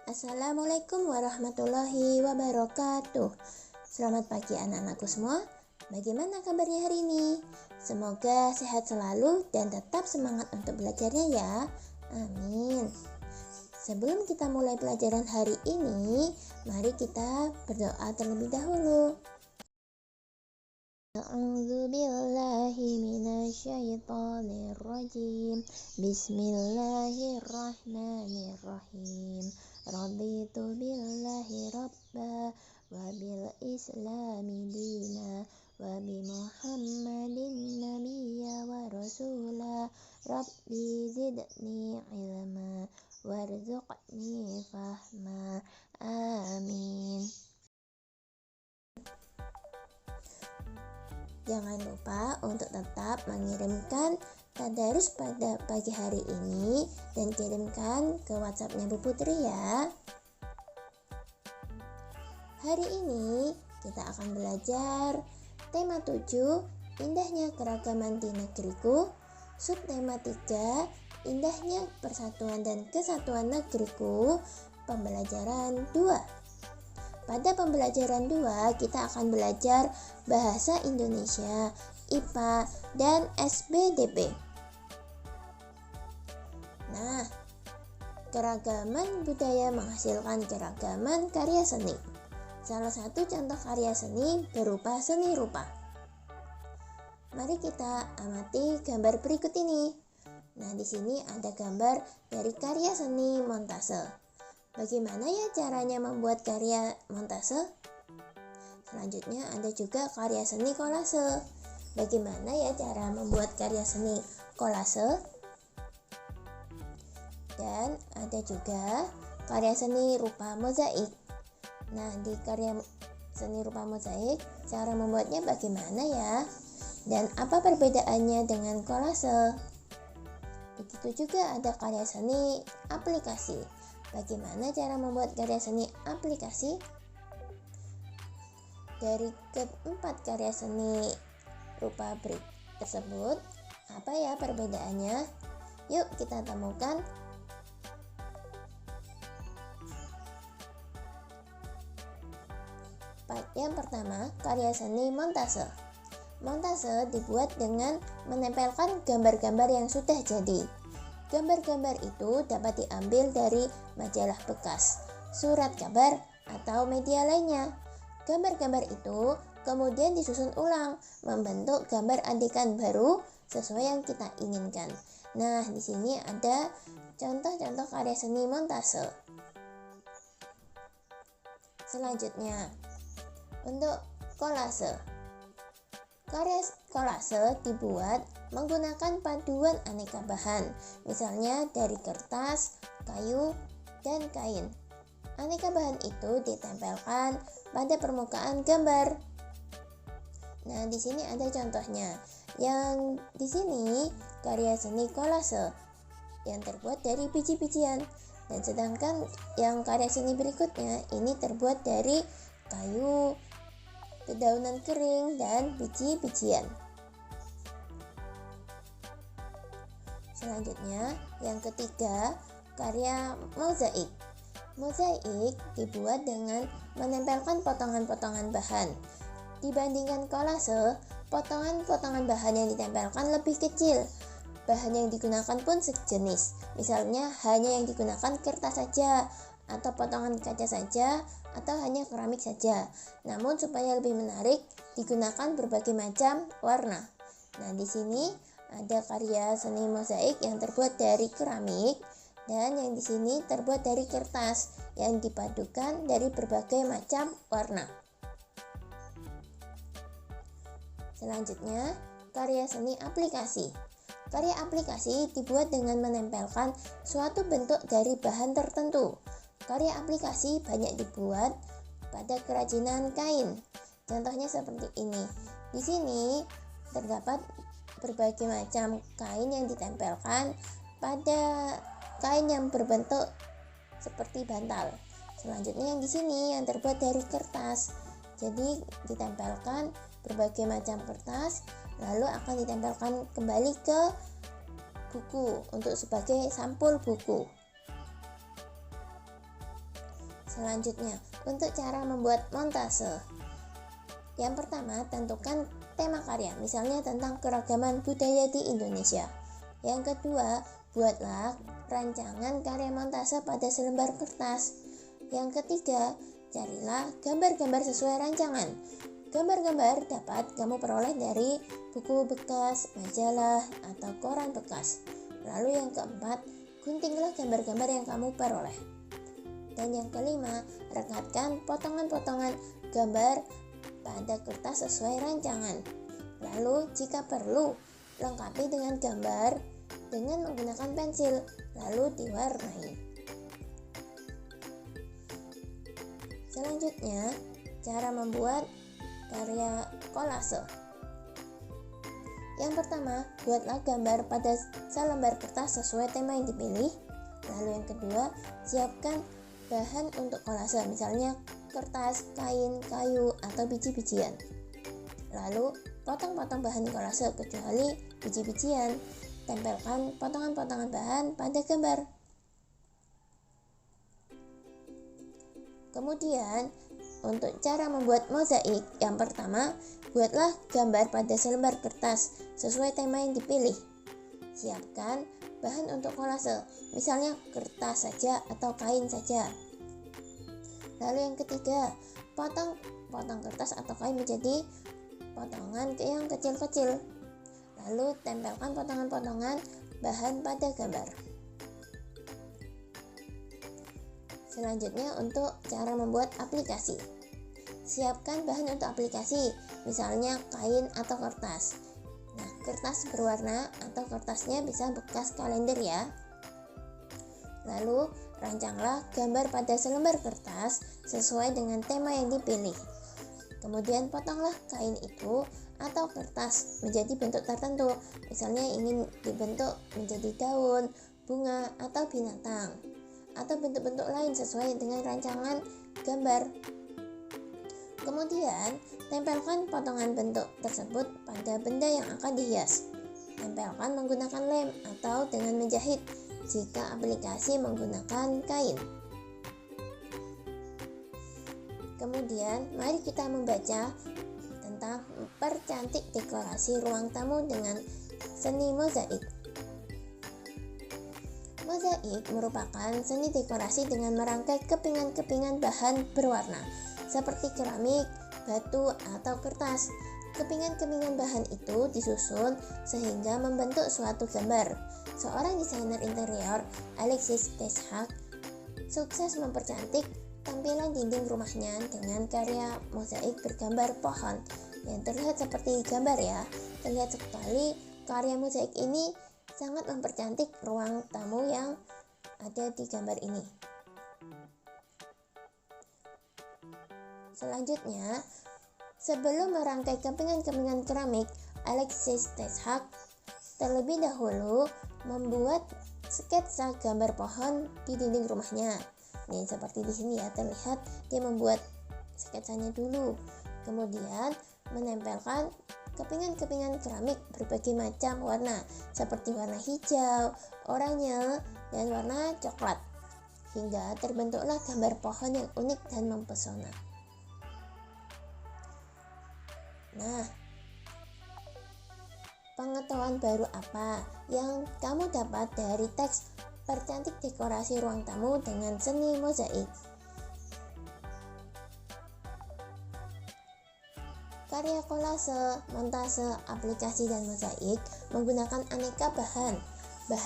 Assalamualaikum warahmatullahi wabarakatuh. Selamat pagi anak-anakku semua. Bagaimana kabarnya hari ini? Semoga sehat selalu dan tetap semangat untuk belajarnya ya. Amin. Sebelum kita mulai pelajaran hari ini, mari kita berdoa terlebih dahulu. A'udzu billahi minasyaitonir rajim. Bismillahirrahmanirrahim. Raditu billahi rabba wa bil islami dina wa bi muhammadin nabiyya wa rasula. Rabbi zidni ilma warzuqni fahma. Amin. Jangan lupa untuk tetap mengirimkan tadarus pada pagi hari ini dan kirimkan ke WhatsApp-nya Bu Putri ya. Hari ini kita akan belajar tema 7, indahnya keragaman di negeriku. Subtema 3, indahnya persatuan dan kesatuan negeriku. Pembelajaran 2. Pada pembelajaran 2, kita akan belajar Bahasa Indonesia, IPA, dan SBDP. Nah, keragaman budaya menghasilkan keragaman karya seni. Salah satu contoh karya seni berupa seni rupa. Mari kita amati gambar berikut ini. Nah, di sini ada gambar dari karya seni montase. Bagaimana ya caranya membuat karya montase? Selanjutnya ada juga karya seni kolase. Bagaimana ya cara membuat karya seni kolase? Dan ada juga karya seni rupa mozaik. Nah, di karya seni rupa mozaik, cara membuatnya bagaimana ya? Dan apa perbedaannya dengan kolase? Begitu juga ada karya seni aplikasi. Bagaimana cara membuat karya seni aplikasi? Dari keempat karya seni rupa tersebut, apa ya perbedaannya? Yuk kita temukan. Yang pertama, karya seni montase. Montase dibuat dengan menempelkan gambar-gambar yang sudah jadi. Gambar-gambar itu dapat diambil dari majalah bekas, surat kabar, atau media lainnya. Gambar-gambar itu kemudian disusun ulang, membentuk gambar andikan baru sesuai yang kita inginkan. Nah, di sini ada contoh-contoh karya seni montase. Selanjutnya, untuk kolase. Karya kolase dibuat menggunakan paduan aneka bahan, misalnya dari kertas, kayu, dan kain. Aneka bahan itu ditempelkan pada permukaan gambar. Nah, di sini ada contohnya. Yang di sini karya seni kolase yang terbuat dari biji-bijian, dan sedangkan yang karya seni berikutnya ini terbuat dari kayu, dedaunan kering, dan biji-bijian. Selanjutnya, yang ketiga, karya mozaik. Mozaik dibuat dengan menempelkan potongan-potongan bahan. Dibandingkan kolase, potongan-potongan bahan yang ditempelkan lebih kecil. Bahan yang digunakan pun sejenis. Misalnya, hanya yang digunakan kertas saja, atau potongan kaca saja, atau hanya keramik saja. Namun supaya lebih menarik, digunakan berbagai macam warna. Nah, di sini ada karya seni mozaik yang terbuat dari keramik, dan yang di sini terbuat dari kertas yang dipadukan dari berbagai macam warna. Selanjutnya, karya seni aplikasi. Karya aplikasi dibuat dengan menempelkan suatu bentuk dari bahan tertentu. Karya aplikasi banyak dibuat pada kerajinan kain. Contohnya seperti ini. Di sini terdapat berbagai macam kain yang ditempelkan pada kain yang berbentuk seperti bantal. Selanjutnya yang di sini yang terbuat dari kertas. Jadi ditempelkan berbagai macam kertas, lalu akan ditempelkan kembali ke buku untuk sebagai sampul buku. Selanjutnya, untuk cara membuat montase. Yang pertama, tentukan tema karya, misalnya tentang keragaman budaya di Indonesia. Yang kedua, buatlah rancangan karya montase pada selembar kertas. Yang ketiga, carilah gambar-gambar sesuai rancangan. Gambar-gambar dapat kamu peroleh dari buku bekas, majalah, atau koran bekas. Lalu yang keempat, guntinglah gambar-gambar yang kamu peroleh. Dan yang kelima, rekatkan potongan-potongan gambar pada kertas sesuai rancangan. Lalu jika perlu, lengkapi dengan gambar dengan menggunakan pensil, lalu diwarnai. Selanjutnya, cara membuat karya kolase. Yang pertama, buatlah gambar pada selembar kertas sesuai tema yang dipilih. Lalu yang kedua, siapkan bahan untuk kolase, misalnya kertas, kain, kayu, atau biji-bijian. Lalu, potong-potong bahan kolase kecuali biji-bijian. Tempelkan potongan-potongan bahan pada gambar. Kemudian, untuk cara membuat mozaik, yang pertama, buatlah gambar pada selembar kertas sesuai tema yang dipilih. Siapkan bahan untuk kolase, misalnya kertas saja atau kain saja. Lalu yang ketiga, potong kertas atau kain menjadi potongan yang kecil-kecil. Lalu tempelkan potongan-potongan bahan pada gambar. Selanjutnya, untuk cara membuat aplikasi. Siapkan bahan untuk aplikasi, misalnya kain atau kertas. Nah, kertas berwarna atau kertasnya bisa bekas kalender ya. Lalu, rancanglah gambar pada selembar kertas sesuai dengan tema yang dipilih. Kemudian potonglah kain itu atau kertas menjadi bentuk tertentu, misalnya ingin dibentuk menjadi daun, bunga, atau binatang, atau bentuk-bentuk lain sesuai dengan rancangan gambar. Kemudian, tempelkan potongan bentuk tersebut pada benda yang akan dihias. Tempelkan menggunakan lem atau dengan menjahit jika aplikasi menggunakan kain. Kemudian, mari kita membaca tentang mempercantik dekorasi ruang tamu dengan seni mozaik. Mozaik merupakan seni dekorasi dengan merangkai kepingan-kepingan bahan berwarna, seperti keramik, batu, atau kertas. Kepingan-kepingan bahan itu disusun sehingga membentuk suatu gambar. Seorang desainer interior, Alexis Desjardins, sukses mempercantik tampilan dinding rumahnya dengan karya mozaik bergambar pohon yang terlihat seperti gambar ya. Terlihat sekali karya mozaik ini sangat mempercantik ruang tamu yang ada di gambar ini. Selanjutnya, sebelum merangkai kepingan-kepingan keramik, Alexis Desjardins terlebih dahulu membuat sketsa gambar pohon di dinding rumahnya. Nih, seperti di sini ya, terlihat dia membuat sketsanya dulu. Kemudian menempelkan kepingan-kepingan keramik berbagai macam warna, seperti warna hijau, oranye, dan warna coklat, hingga terbentuklah gambar pohon yang unik dan mempesona. Nah, pengetahuan baru apa yang kamu dapat dari teks percantik dekorasi ruang tamu dengan seni mozaik? Karya kolase, montase, aplikasi, dan mozaik menggunakan aneka bahan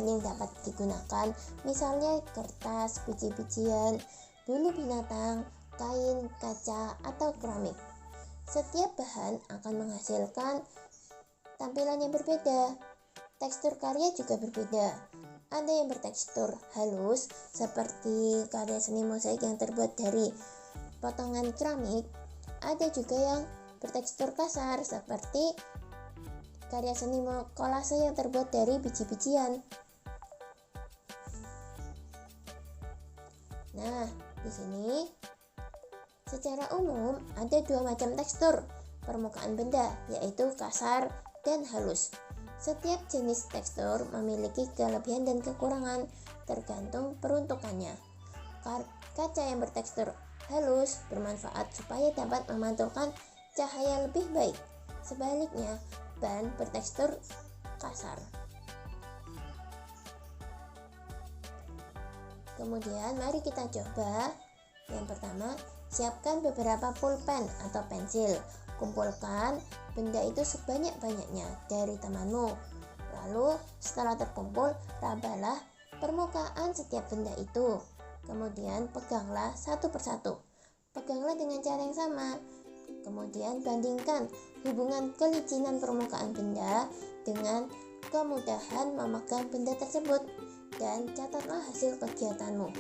yang dapat digunakan, misalnya kertas, biji-bijian, bulu binatang, kain, kaca, atau keramik. Setiap bahan akan menghasilkan tampilan yang berbeda. Tekstur karya juga berbeda. Ada yang bertekstur halus seperti karya seni mozaik yang terbuat dari potongan keramik. Ada juga yang bertekstur kasar seperti karya seni kolase yang terbuat dari biji-bijian. Nah, di sini secara umum ada dua macam tekstur permukaan benda, yaitu kasar dan halus. Setiap jenis tekstur memiliki kelebihan dan kekurangan tergantung peruntukannya. Kaca yang bertekstur halus bermanfaat supaya dapat memantulkan cahaya lebih baik. Sebaliknya, ban bertekstur kasar. Kemudian mari kita coba. Yang pertama, siapkan beberapa pulpen atau pensil. Kumpulkan benda itu sebanyak-banyaknya dari temanmu. Lalu setelah terkumpul, rabalah permukaan setiap benda itu. Kemudian peganglah satu persatu. Peganglah dengan cara yang sama. Kemudian bandingkan hubungan kelicinan permukaan benda dengan kemudahan memegang benda tersebut dan catatlah hasil kegiatanmu.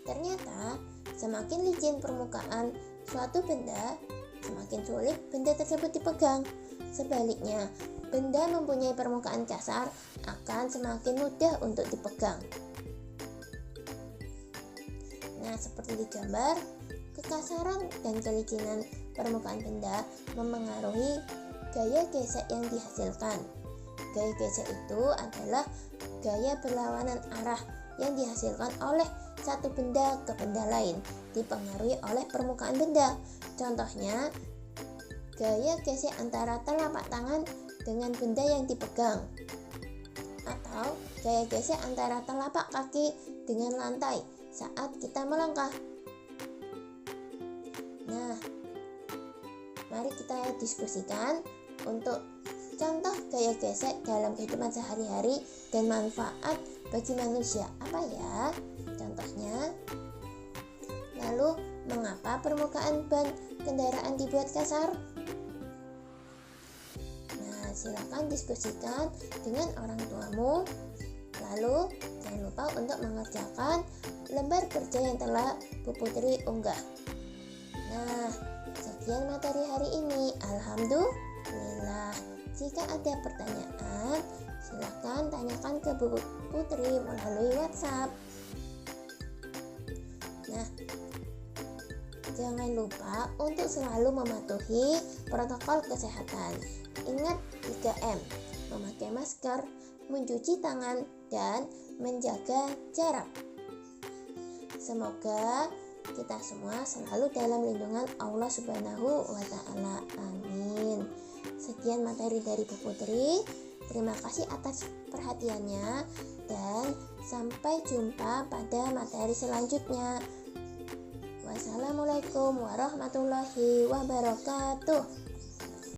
Ternyata semakin licin permukaan suatu benda, semakin sulit benda tersebut dipegang. Sebaliknya, benda mempunyai permukaan kasar akan semakin mudah untuk dipegang. Nah, seperti di gambar, kekasaran dan kelicinan permukaan benda mempengaruhi gaya gesek yang dihasilkan. Gaya gesek itu adalah gaya berlawanan arah yang dihasilkan oleh satu benda ke benda lain, dipengaruhi oleh permukaan benda. Contohnya, gaya gesek antara telapak tangan dengan benda yang dipegang, atau gaya gesek antara telapak kaki dengan lantai saat kita melangkah. Nah, mari kita diskusikan untuk contoh gaya gesek dalam kehidupan sehari-hari dan manfaat bagi manusia. Apa ya contohnya? Lalu, mengapa permukaan ban kendaraan dibuat kasar? Nah, silakan diskusikan dengan orang tuamu. Lalu, jangan lupa untuk mengerjakan lembar kerja yang telah Bu Putri unggah. Nah, sekian materi hari ini. Alhamdulillah. Jika ada pertanyaan, silakan tanyakan ke Bu Putri melalui WhatsApp. Nah, jangan lupa untuk selalu mematuhi protokol kesehatan. Ingat 3M, memakai masker, mencuci tangan, dan menjaga jarak. Semoga kita semua selalu dalam lindungan Allah Subhanahu wa Ta'ala. Amin. Sekian materi dari Bu Putri. Terima kasih atas perhatiannya dan sampai jumpa pada materi selanjutnya. Wassalamualaikum warahmatullahi wabarakatuh.